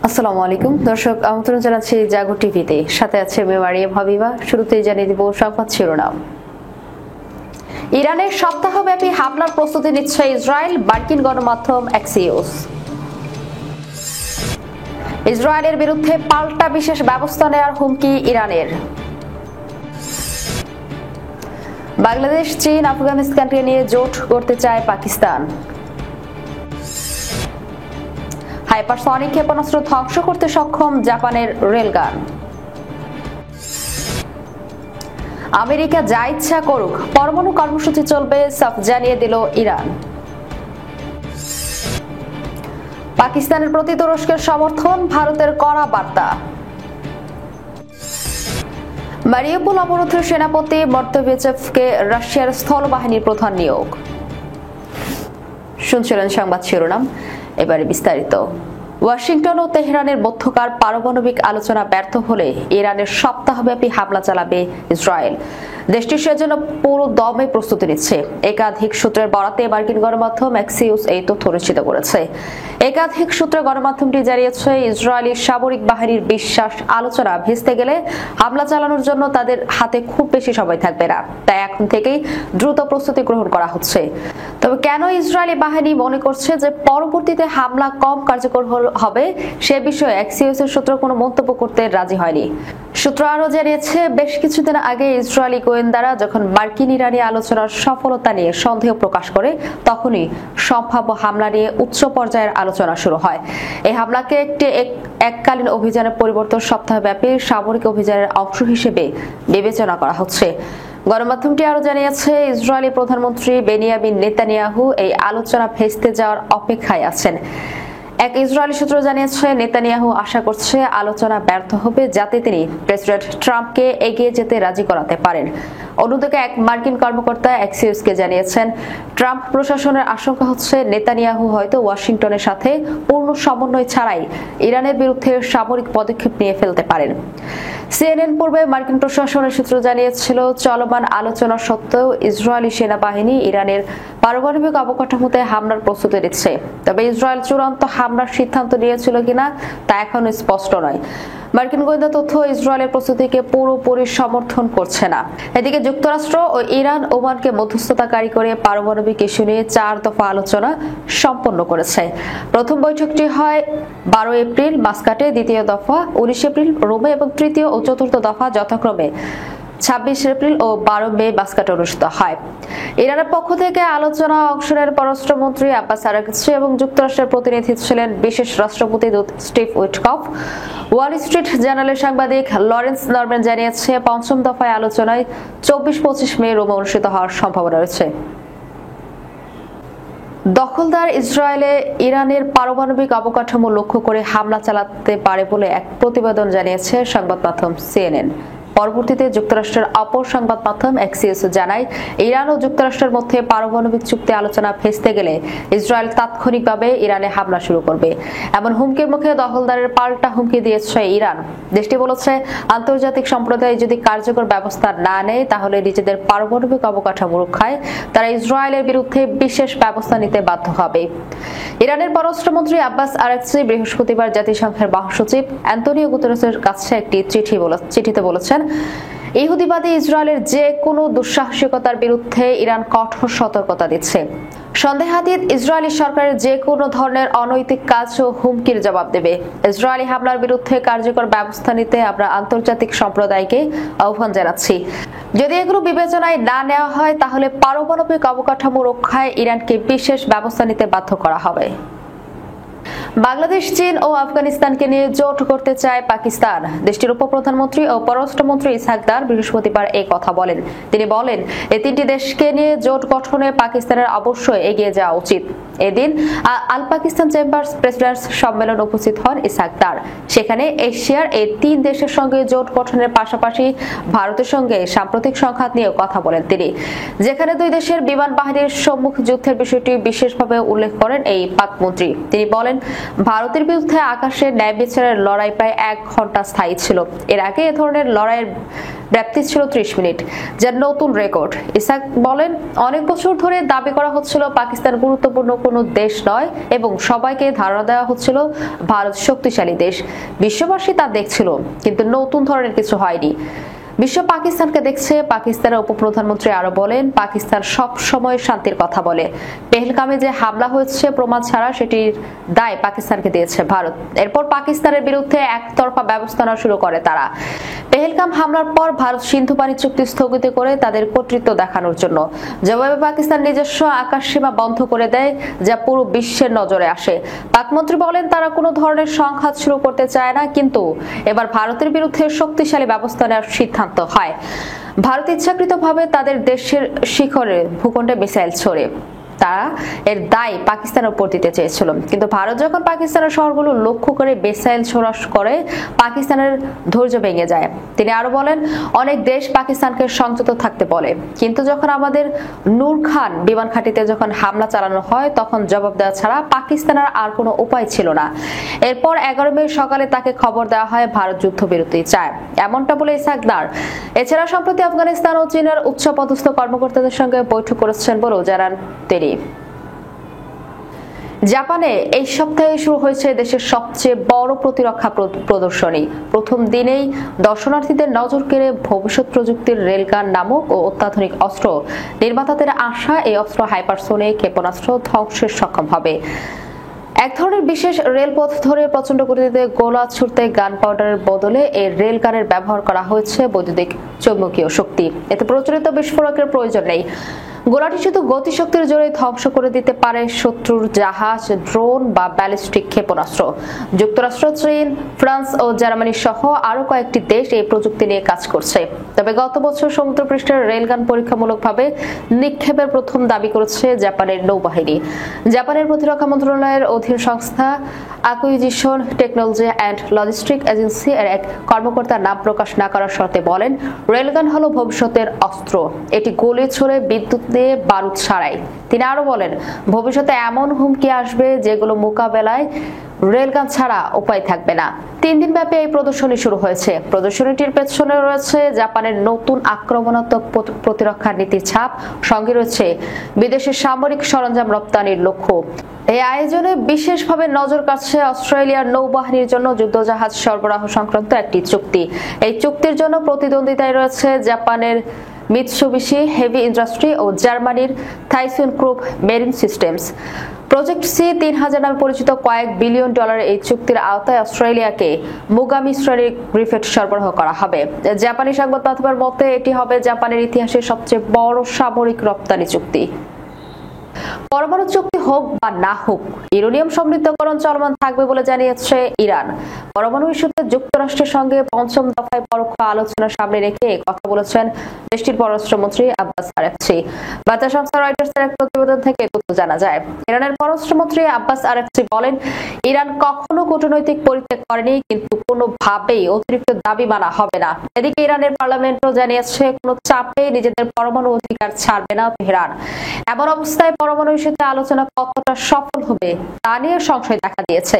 আসসালামু আলাইকুম দর্শক, আমন্ত্রণ জানাচ্ছি জাগো টিভিতে। সাথে আছে আমি মারিয়াম হাবিবা। শুরুতেই জানিয়ে দিব সংবাদ শিরোনাম। ইরানের সপ্তাহব্যাপী হামলার প্রস্তুতি নিচ্ছে ইসরায়েল, মার্কিন গণমাধ্যম অ্যাক্সিওস। ইসরায়েলের বিরুদ্ধে পাল্টা বিশেষ ব্যবস্থা নেওয়ার হুমকি ইরানের। বাংলাদেশ, চীন, আফগানিস্তানকে নিয়ে জোট করতে চায় পাকিস্তান। হাইপারসনিক ক্ষেপণাস্ত্র ধ্বংস করতে সক্ষম জাপানের রেলগান। আমেরিকা যা ইচ্ছা করুক, পরমাণু কর্মসূচি চলবে, সাফ জানিয়ে দিল ইরান। পাকিস্তানের প্রতি তুরস্কের সমর্থন, ভারতের কড়া বার্তা। মারিউপোল অবরোধের সেনাপতি মর্তভেচেভকে রাশিয়ার স্থলবাহিনীর প্রধান নিয়োগ। শুনছিলেন সংবাদ শিরোনাম, এবারে বিস্তারিত। ওয়াশিংটন ও তেহরানের মধ্যকার পারমাণবিক আলোচনা ব্যর্থ হলে ইরানের সপ্তাহব্যাপী হামলা চালাবে ইসরায়েল। দেশটি সেজন্য পুরো দমে প্রস্তুতি নিচ্ছে। একাধিক সূত্রের বরাতে মার্কিন গণমাধ্যম অ্যাক্সিওস এই তথ্য নিশ্চিত করেছে। একাধিক সূত্রে গণমাধ্যমটি জানিয়েছে, ইসরায়েলি সামরিক বাহিনীর বিশ্বাস আলোচনা ভেস্তে গেলে হামলা চালানোর জন্য তাদের হাতে খুব বেশি সময় থাকবে না। তাই এখন থেকেই দ্রুত প্রস্তুতি গ্রহণ করা হচ্ছে। তবে কেন ইসরায়েলি বাহিনী মনে করছে যে পরবর্তীতে হামলা কম কার্যকর হবে, সে বিষয়ে অ্যাক্সিওসের সূত্র কোনো মন্তব্য করতে রাজি হয়নি। সূত্র আরো জানিয়েছে, বেশ কিছুদিন আগে ইসরায়েলি গোয়েন্দারা যখন মার্কিন ইরানি আলোচনার সফলতা নিয়ে সন্দেহ প্রকাশ করে, তখনই সম্ভাব্য হামলা নিয়ে উচ্চ পর্যায়ের আলোচনা শুরু হয়। এই হামলাকে একটি এককালীন অভিযানের পরিবর্তন সপ্তাহব্যাপী সামরিক অভিযানের অংশ হিসেবে বিবেচনা করা হচ্ছে। গণমাধ্যমটি আরো জানিয়েছে, ইসরায়েলি প্রধানমন্ত্রী বেনিয়ামিন নেতানিয়াহু এই আলোচনা ভেস্তে যাওয়ার অপেক্ষায় আছেন। এক ইসরায়েলি সূত্র জানিয়েছে, নেতানিয়াহু আশা করছে আলোচনা ব্যর্থ হবে যাতে তিনি প্রেসিডেন্ট ট্রাম্পকে এগিয়ে যেতে রাজি করাতে পারেন। অন্যদিকে এক মার্কিন কর্মকর্তা অ্যাক্সিওসকে জানিয়েছেন, ট্রাম্প প্রশাসনের আশঙ্কা হচ্ছে নেতানিয়াহু হয়তো ওয়াশিংটনের সাথে পূর্ণ সমন্বয় ছাড়াই ইরানের বিরুদ্ধে সামরিক পদক্ষেপ নিয়ে ফেলতে পারেন। সিএনএন পূর্বে মার্কিন প্রশাসনের সূত্র জানিয়েছিল, চলমান আলোচনা সত্ত্বেও ইসরায়েলি সেনাবাহিনী ইরানের পারমাণবিক অবকাঠামোতে হামলার প্রস্তুতি নিচ্ছে। তবে ইসরায়েল চূড়ান্ত হামলার সিদ্ধান্ত নিয়েছিল কিনা তা এখনো স্পষ্ট নয়। মার্কিন গোয়েন্দা তথ্য ইসরায়েলের প্রস্তুতিকে পুরোপুরি সমর্থন করছে না। এদিকে যুক্তরাষ্ট্র ও ইরান ওমানকে মধ্যস্থতাকারী করে পারমাণবিক ইস্যু নিয়ে 4 দফা আলোচনা সম্পন্ন করেছে। প্রথম বৈঠকটি হয় 12 এপ্রিল মাস্কাটে, দ্বিতীয় দফা 19 এপ্রিল রোমে এবং তৃতীয় ও চতুর্থ দফা যথাক্রমে 26 এপ্রিল ও 12 মে মাস্কাটে অনুষ্ঠিত হয়। ইরানের পক্ষ থেকে আলোচনা অংশ নেন পররাষ্ট্রমন্ত্রী আব্বাস আরাগচি এবং যুক্তরাষ্ট্রের প্রতিনিধি ছিলেন বিশেষ রাষ্ট্রপতি দূত স্টিভ উইটকফ। ওয়াল স্ট্রিট জার্নালের সাংবাদিক লরেন্স নরম্যান জানিয়েছে, পঞ্চম দফায় আলোচনায় 24-25 মে রোমে অনুষ্ঠিত হওয়ার সম্ভাবনা রয়েছে। দখলদার ইসরায়েলে ইরানের পারমাণবিক অবকাঠামো লক্ষ্য করে হামলা চালাতে পারে বলে এক প্রতিবেদন জানিয়েছে সংবাদ মাধ্যম সিএনএন। পরবর্তীতে যুক্তরাষ্ট্রের অপর সংবাদ মাধ্যম অ্যাক্সিওস জানায়, ইরান ও যুক্তরাষ্ট্রের মধ্যে পারমাণবিক চুক্তি আলোচনা ভেস্তে গেলে ইসরায়েল তাৎক্ষণিকভাবে ইরানে হামলা শুরু করবে। এমন হুমকির মুখে দখলদারের পাল্টা হুমকি দিয়েছে ইরান। দেশটি বলেছে, আন্তর্জাতিক সম্প্রদায় যদি কার্যকর ব্যবস্থা না নেয় তাহলে নিজেদের পারমাণবিক অবকাঠামো রক্ষায় তারা ইসরায়েলের বিরুদ্ধে বিশেষ ব্যবস্থা নিতে বাধ্য হবে। ইরানের পররাষ্ট্রমন্ত্রী আব্বাস আরাগচি বৃহস্পতিবার জাতিসংঘের মহাসচিব অ্যান্তোনিও গুতেরেসের কাছে একটি চিঠিতে বলেছেন, ইহুদিবাদী ইসরায়েলের যে কোনো দুঃসাহসিকতার বিরুদ্ধে ইরান কঠোর সতর্কতা দিচ্ছে। সন্দেহাতীত ইসরায়েলি সরকারের যে কোনো ধরনের অনৈতিক কাজ ও হুমকির জবাব দেবে। ইসরায়েলি হামলার বিরুদ্ধে কার্যকর ব্যবস্থা নিতে আমরা আন্তর্জাতিক সম্প্রদায়কে আহ্বান জানাচ্ছি। যদি এগুলো বিবেচনায় না নেওয়া হয় তাহলে পারমাণবিক অবকাঠামো রক্ষায় ইরানকে বিশেষ ব্যবস্থা নিতে বাধ্য করা হবে। বাংলাদেশ, চীন ও আফগানিস্তানকে নিয়ে জোট করতে চায় পাকিস্তান। দেশটির উপপ্রধানমন্ত্রী ও পররাষ্ট্রমন্ত্রী ইসহাক দার বৃহস্পতিবার এই কথা বলেন। তিনি বলেন, এই 3টি দেশকে নিয়ে জোট গঠনে পাকিস্তানের অবশ্যই এগিয়ে যাওয়া উচিত। এদিন আল পাকিস্তান চেম্বার্স প্রেসিডেন্টস সম্মেলন উপস্থিত হন ইসহাক দার। সেখানে এশিয়ার এই 3 দেশের সঙ্গে জোট গঠনের পাশাপাশি ভারতের সঙ্গে সাম্প্রতিক সংঘাত নিয়ে কথা বলেন তিনি, যেখানে 2 দেশের বিমান বাহিনীর সম্মুখ যুদ্ধের বিষয়টি বিশেষভাবে উল্লেখ করেন এই পাক মন্ত্রী। তিনি বলেন, ভারতের বিরুদ্ধে আকাশে ন্যায় বিচারের লড়াই প্রায় 1 ঘন্টা স্থায়ী ছিল। এর আগে এ ধরনের লড়াইয়ের ব্যাপ্তি ছিল 30 মিনিট, যার নতুন রেকর্ড। ইসাক বলেন, অনেক বছর ধরে দাবি করা হচ্ছিল পাকিস্তান গুরুত্বপূর্ণ কোনো দেশ নয় এবং সবাইকে ধারণা দেওয়া হচ্ছিল ভারত শক্তিশালী দেশ। বিশ্ববাসী তা দেখছিল, কিন্তু নতুন ধরনের কিছু হয়নি। বিশ্ব পাকিস্তানকে দেখছে। পাকিস্তানের উপপ্রধানমন্ত্রী আরো বলেন, পাকিস্তান সব সময় শান্তির কথা বলে। পেহেলগামে যে হামলা হয়েছে প্রমাণ ছাড়া সেটির দায় পাকিস্তানকে দিয়েছে ভারত। এরপর পাকিস্তানের বিরুদ্ধে একতরফা ব্যবস্থা নেওয়া শুরু করে তারা। পেহেলগাম হামলার পর ভারত সিন্ধু পানি চুক্তি স্থগিত করে তাদের কর্তৃত্ব দেখানোর জন্য। জবাবে পাকিস্তান নিজস্ব আকাশসীমা বন্ধ করে দেয়, যা পুরো বিশ্বের নজরে আসে। পাকমন্ত্রী বলেন, তারা কোনো ধরনের সংঘাত শুরু করতে চায় না, কিন্তু এবার ভারতের বিরুদ্ধে শক্তিশালী ব্যবস্থা নেওয়ার সিদ্ধান্ত হয়। ভারত ইচ্ছাকৃতভাবে তাদের দেশের শিখরে ভূখণ্ডে মিসাইল ছোড়ে। তারা এর দায় পাকিস্তানের উপর দিতে চেয়েছিল, কিন্তু ভারত যখন পাকিস্তানের শহরগুলো লক্ষ্য করে মিসাইল ছোড়া করে, পাকিস্তানের ধৈর্য ভেঙে যায়। তিনি আরো বলেন, অনেক দেশ পাকিস্তানকে সংযত থাকতে বলে, কিন্তু যখন আমাদের নূর খান বিমান ঘাঁটিতে যখন হামলা চালানো হয়, তখন জবাব দেওয়া ছাড়া পাকিস্তানের আর কোনো উপায় ছিল না। এরপর 11 মে সকালে তাকে খবর দেওয়া হয় ভারত যুদ্ধবিরতি চায়, এমনটা বলে ইসাকদার। এছাড়া সম্প্রতি আফগানিস্তান ও চীনের উচ্চপদস্থ কর্মকর্তাদের সঙ্গে বৈঠক করেছেন বলেও জানান তিনি। জাপানে এই সপ্তাহে শুরু হয়েছে দেশের সবচেয়ে বড় প্রতিরক্ষা প্রদর্শনী। প্রথম দিনেই দর্শনার্থীদের নজর কেড়ে ভবিষ্যৎ প্রযুক্তির রেলগান নামক ও অত্যাধুনিক অস্ত্র। নির্মাতাদের আশা, এই অস্ত্র হাইপারসোনিক ক্ষেপণাস্ত্র ধ্বংসের সক্ষম হবে। এক ধরনের বিশেষ রেলপথ ধরে প্রচন্ড গতিতে গোলা ছুটতে গান পাউডারের বদলে এই রেল গানের ব্যবহার করা হয়েছে বৈদ্যুতিক চৌম্বকীয় শক্তি। এতে প্রচলিত বিস্ফোরকের প্রয়োজন নেই। গোলাটি শুধু গতিশক্তির জোরে ধ্বংস করে দিতে পারে শত্রুর জাহাজ, ড্রোন বা ব্যালিস্টিক ক্ষেপণাস্ত্র। যুক্তরাষ্ট্র, চীন, ফ্রান্স ও জার্মানি সহ আরো কয়েকটি দেশ এই প্রযুক্তি নিয়ে কাজ করছে। তবে গত বছর সমুদ্রপৃষ্ঠের রেলগান পরীক্ষামূলকভাবে নিক্ষেপের প্রথম দাবি করেছে জাপানের নৌবাহিনী। জাপানের প্রতিরক্ষা মন্ত্রণালয়ের অধীন সংস্থা acquisition technology and logistic agency এর এক কর্মকর্তা নাম প্রকাশ না করার শর্তে বলেন, রেলগান হলো ভবিষ্যতের অস্ত্র। এটি গোলে ছড়ে বিদ্যুৎ দিয়ে বারুদ ছাড়াই। তিনি আরো বলেন, ভবিষ্যতে এমন হুমকি আসবে যেগুলো মোকাবেলায় রেলগান ছাড়া উপায় থাকবে না। 3 দিন ব্যাপী এই প্রদর্শনী শুরু হয়েছে। প্রদর্শনীটির পেছনে রয়েছে জাপানের নতুন আক্রমণাত্মক প্রতিরক্ষা নীতির ছাপ, সঙ্গে রয়েছে বিদেশের সামরিক সরঞ্জাম রপ্তানির লক্ষ্য। এই আয়োজনে বিশেষভাবে নজর কাটছে অস্ট্রেলিয়ার নৌবাহিনীর জন্য যুদ্ধজাহাজ সরবরাহ সংক্রান্ত একটি চুক্তি। এই চুক্তির জন্য প্রতিদ্বন্দ্বিতায় রয়েছে জাপানের মিৎসুবিশি হেভি ইন্ডাস্ট্রি ও জার্মানির থাইসুনক্রুপ মেরিন সিস্টেমস। প্রজেক্ট C-3000 নামে পরিচিত কয়েক বিলিয়ন ডলারের এই চুক্তির আওতায় অস্ট্রেলিয়াকে মুগামি শ্রেণীর গ্রিফেট সরবরাহ করা হবে। জাপানি সংবাদ মাধ্যমের মতে এটি হবে জাপানের ইতিহাসে সবচেয়ে বড় সামরিক রপ্তানি চুক্তি। পরমাণু চুক্তি হোক বা না হোক, ইউরেনিয়াম সমৃদ্ধকরণ চলমান থাকবে বলে জানিয়েছে ইরান। পরমাণু ইস্যুতে যুক্তরাষ্ট্রের সঙ্গে 5ম দফায় পরোক্ষ আলোচনা সামনে রেখে কথা বলেছেন দেশটির পররাষ্ট্রমন্ত্রী আব্বাস আরাকচি। বার্তা সংস্থা রয়টার্সের এক প্রতিবেদন থেকে তথ্য জানা যায়। ইরানের পররাষ্ট্রমন্ত্রী আব্বাস আরাকচি বলেন, ইরান কখনো কূটনৈতিক পরিত্যাগ করেনি, কিন্তু কোনোভাবেই অতিরিক্ত দাবি মানা হবে না। এদিকে ইরানের পার্লামেন্টও জানিয়েছে, কোনো চাপে নিজেদের পরমাণু অধিকার ছাড়বে না তেহরান। এমন অবস্থায় পরমাণু ইস্যুতে আলোচনা কতটা সফল হবে তা নিয়ে সংশয় দেখা দিয়েছে।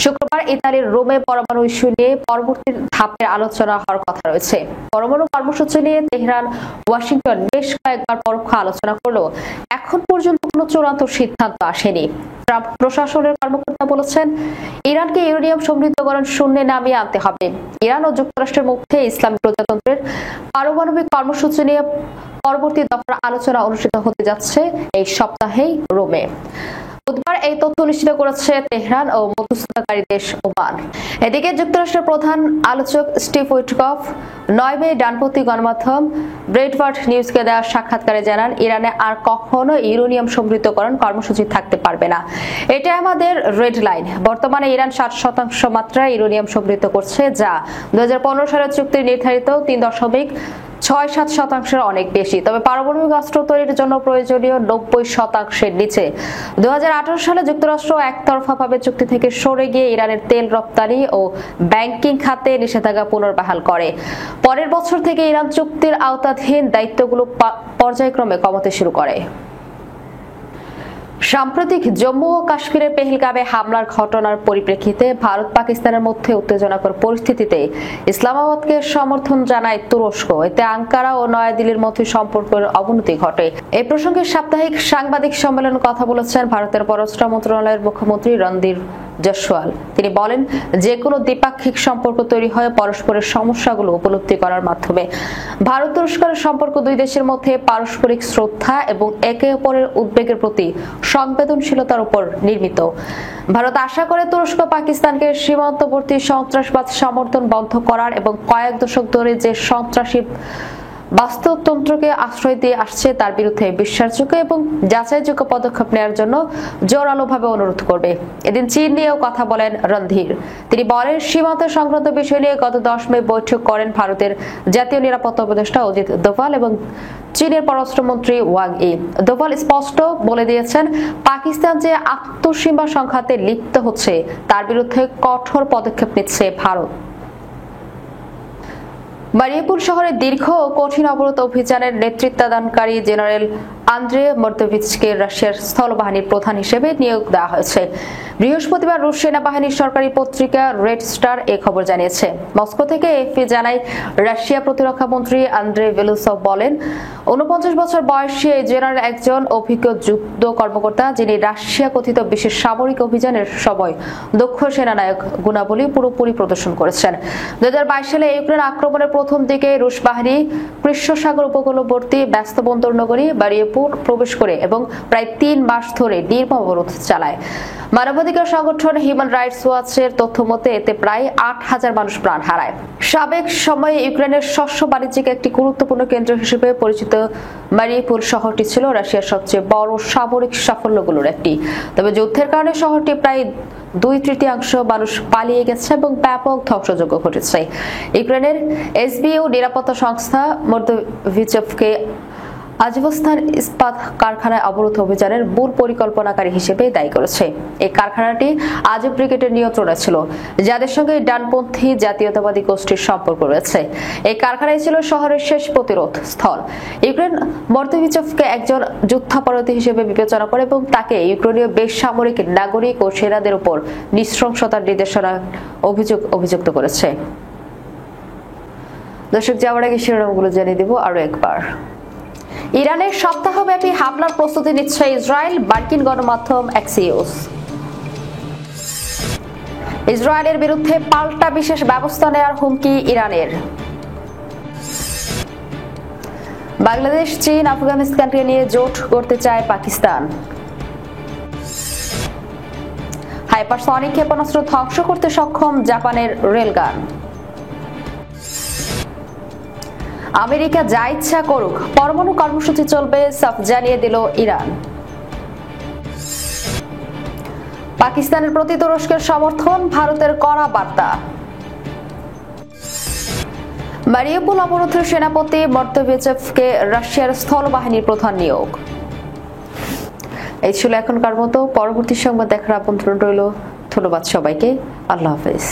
শুক্রবার ইতালির রোমে পরমাণু ইস্যু নিয়ে পরবর্তী ধাপের আলোচনা হওয়ার কথা রয়েছে। পরমাণু কর্মসূচি নিয়ে তেহরান, ওয়াশিংটন বেশ কয়েকবার পরোক্ষ আলোচনা করলেও এখন পর্যন্ত কোনো চূড়ান্ত সিদ্ধান্ত আসেনি। ট্রাম্প প্রশাসনের কর্মকর্তা বলেছেন, ইরানকে ইউরেনিয়াম সমৃদ্ধকরণ শূন্যে নামিয়ে আনতে হবে। ইরান ও যুক্তরাষ্ট্রের মধ্যে ইসলামী প্রজাতন্ত্রের পারমাণবিক কর্মসূচি নিয়ে পরবর্তী দফার আলোচনা অনুষ্ঠিত হতে যাচ্ছে এই সপ্তাহেই রোমে। বুধবার এই তথ্য নিশ্চিত করেছে তেহরান ও মধ্যস্থতাকারী দেশ ওমান। এদিকে যুক্তরাষ্ট্রের প্রধান আলোচক স্টিভ উইটকফ 9 মে ডানপন্থী গণমাধ্যম ব্রেডভার্ট নিউজকে দেওয়া সাক্ষাৎকারে জানান, ইরানে আর কখনো ইউরেনিয়াম সমৃদ্ধকরণ কর্মসূচি থাকতে পারবে না। এটা আমাদের রেড লাইন। বর্তমানে ইরান 60% মাত্রায় ইউরেনিয়াম সমৃদ্ধ করছে, যা 2015 সালের চুক্তির নির্ধারিত 3.67% অনেক বেশি। তবে পারমাণবিক অস্ত্র তৈরির জন্য প্রয়োজনীয় 90% নিচে। 2018 সালে যুক্তরাষ্ট্র একতরফাভাবে চুক্তি থেকে সরে গিয়ে ইরানের তেল রপ্তানি ও ব্যাংকিং খাতে নিষেধাজ্ঞা পুনর্বহাল করে। পরের বছর থেকে ইরান চুক্তির আওতাধীন দায়িত্বগুলো পর্যায়ক্রমে কমাতে শুরু করে। সাম্প্রতিক জম্মু ও কাশ্মীরের পেহেলগামে হামলার ঘটনার পরিপ্রেক্ষিতে ভারত পাকিস্তানের মধ্যে উত্তেজনাকর পরিস্থিতিতে ইসলামাবাদকে সমর্থন জানায় তুরস্ক। এতে আঙ্কারা ও নয়াদিল্লির মধ্যে সম্পর্কের অবনতি ঘটে। এই প্রসঙ্গে সাপ্তাহিক সাংবাদিক সম্মেলনে কথা বলেছেন ভারতের পররাষ্ট্র মন্ত্রণালয়ের মুখপাত্র রণধীর জয়সওয়াল। তিনি বলেন, যে কোনো দ্বিপাক্ষিক সম্পর্ক তৈরি হয় পরস্পরের সমস্যাগুলো উপলব্ধি করার মাধ্যমে। ভারত তুরস্কের সম্পর্ক দুই দেশের মধ্যে পারস্পরিক শ্রদ্ধা এবং একে অপরের উদ্বেগের প্রতি সংবেদনশীলতার উপর নির্মিত। ভারত আশা করে তুরস্ক পাকিস্তানকে সীমান্তবর্তী সন্ত্রাসবাদ সমর্থন বন্ধ করার এবং কয়েক দশক ধরে যে সন্ত্রাসী বাস্তুতন্ত্রকে আশ্রয় দিয়ে আসছে তার বিরুদ্ধে বিশ্বাসযোগ্য এবং যাচাইযোগ্য পদক্ষেপ নেওয়ার জন্য জোরালোভাবে অনুরোধ করবে। এদিন চীন নিয়েও কথা বলেন রণধীর। তিনি বলেন, সীমান্ত সংক্রান্ত বিষয় নিয়ে গত 10 মে বৈঠক করেন ভারতের জাতীয় নিরাপত্তা উপদেষ্টা অজিত দোভাল এবং চীনের পররাষ্ট্রমন্ত্রী ওয়াং ই। দোভাল স্পষ্ট বলে দিয়েছেন, পাকিস্তান যে আত্মসীমা সংঘাতে লিপ্ত হচ্ছে তার বিরুদ্ধে কঠোর পদক্ষেপ নিচ্ছে ভারত। মারিউপোল শহরে দীর্ঘ ও কঠিন অবরোধ অভিযানের নেতৃত্বদানকারী জেনারেল আন্দ্রে মর্দোভিচকে রাশিয়ার স্থলবাহিনীর প্রধান হিসেবে নিয়োগ দেওয়া হয়েছে। বৃহস্পতিবার রুশ সেনাবাহিনীর সরকারি পত্রিকা রেড স্টার এ খবর জানিয়েছে। মস্কো থেকে এএফপি জানায়, রাশিয়া প্রতিরক্ষা মন্ত্রী আন্দ্রে বেলুসভ বলেন, 49 বছর বয়সী এই জেনারেল একজন অভিজ্ঞ যুদ্ধ কর্মকর্তা, যিনি রাশিয়া কথিত বিশেষ সামরিক অভিযানের সময় দক্ষ সেনানায়ক গুণাবলী পুরোপুরি প্রদর্শন করেছেন। 2022 সালে ইউক্রেন আক্রমণের প্রথম দিকে রুশ বাহিনী কৃষ্ণ সাগর উপকূলবর্তী ব্যস্ত বন্দর নগরী মারিউপোল প্রবেশ করে এবং প্রায় 3 মাস ধরে নির্মম অবরোধ চালায়। মানবাধিকার সংগঠন হিউম্যান রাইটস ওয়াচের তথ্য মতে এতে প্রায় 8,000 মানুষ প্রাণ হারায়। সাবেক সময়ে ইউক্রেনের শস্য বাণিজ্যিক একটি গুরুত্বপূর্ণ কেন্দ্র হিসেবে পরিচিত মারিউপোল শহরটি ছিল রাশিয়ার সবচেয়ে বড় সামরিক সাফল্যগুলোর একটি। তবে যুদ্ধের কারণে শহরটি প্রায় 2/3 মানুষ পালিয়ে গেছে এবং ব্যাপক ধ্বংসযজ্ঞ ঘটেছে। ইউক্রেনের এসবিও নিরাপত্তা সংস্থা মর্দোভিচকে আজভস্তান ইস্পাত কারখানায় অবরোধ অভিযানের মূল পরিকল্পনাকারী হিসেবে দায়ী করেছে। এই কারখানাটি আজব ব্রিগেডের নিয়ন্ত্রণে ছিল, যাদের সঙ্গে ডানপন্থী জাতীয়তাবাদী গোষ্ঠীর সম্পর্ক রয়েছে। এই কারখানায় ছিল শহরের শেষ প্রতিরোধ স্থল। ইউক্রেন মর্দোভিচকে একজন যুদ্ধাপরাধী হিসেবে বিবেচনা করে এবং তাকে ইউক্রেনীয় বেসামরিক নাগরিক ও সেনাদের উপর নৃশংসতার নির্দেশনা অভিযুক্ত করেছে। দর্শক, যাওয়ার আগে শিরোনামগুলো জানিয়ে দিব আরো একবার। ইরানের সপ্তাহব্যাপী হামলার প্রস্তুতি নিচ্ছে ইসরায়েল, মার্কিন গণমাধ্যম অ্যাক্সিওস। ইসরায়েলের বিরুদ্ধে পাল্টা বিশেষ ব্যবস্থা নেওয়ার হুমকি ইরানের। বাংলাদেশ, চীন, আফগানিস্তানকে নিয়ে জোট করতে চায় পাকিস্তান। হাইপারসনিক ক্ষেপণাস্ত্র ধ্বংস করতে সক্ষম জাপানের রেলগান। আমেরিকা যা ইচ্ছা করুক, পরমাণু কর্মসূচি চলবে, সাফ জানিয়ে দিল ইরান। পাকিস্তানের প্রতি তুরস্কের সমর্থন, ভারতের কড়া বার্তা। মারিউপোল অবরোধের সেনাপতি মর্দোভিচকে রাশিয়ার স্থলবাহিনীর প্রধান নিয়োগ। এই ছিল এখনকার মতো। পরবর্তী সংবাদ দেখার আমন্ত্রণ রইল। ধন্যবাদ সবাইকে। আল্লাহ হাফেজ।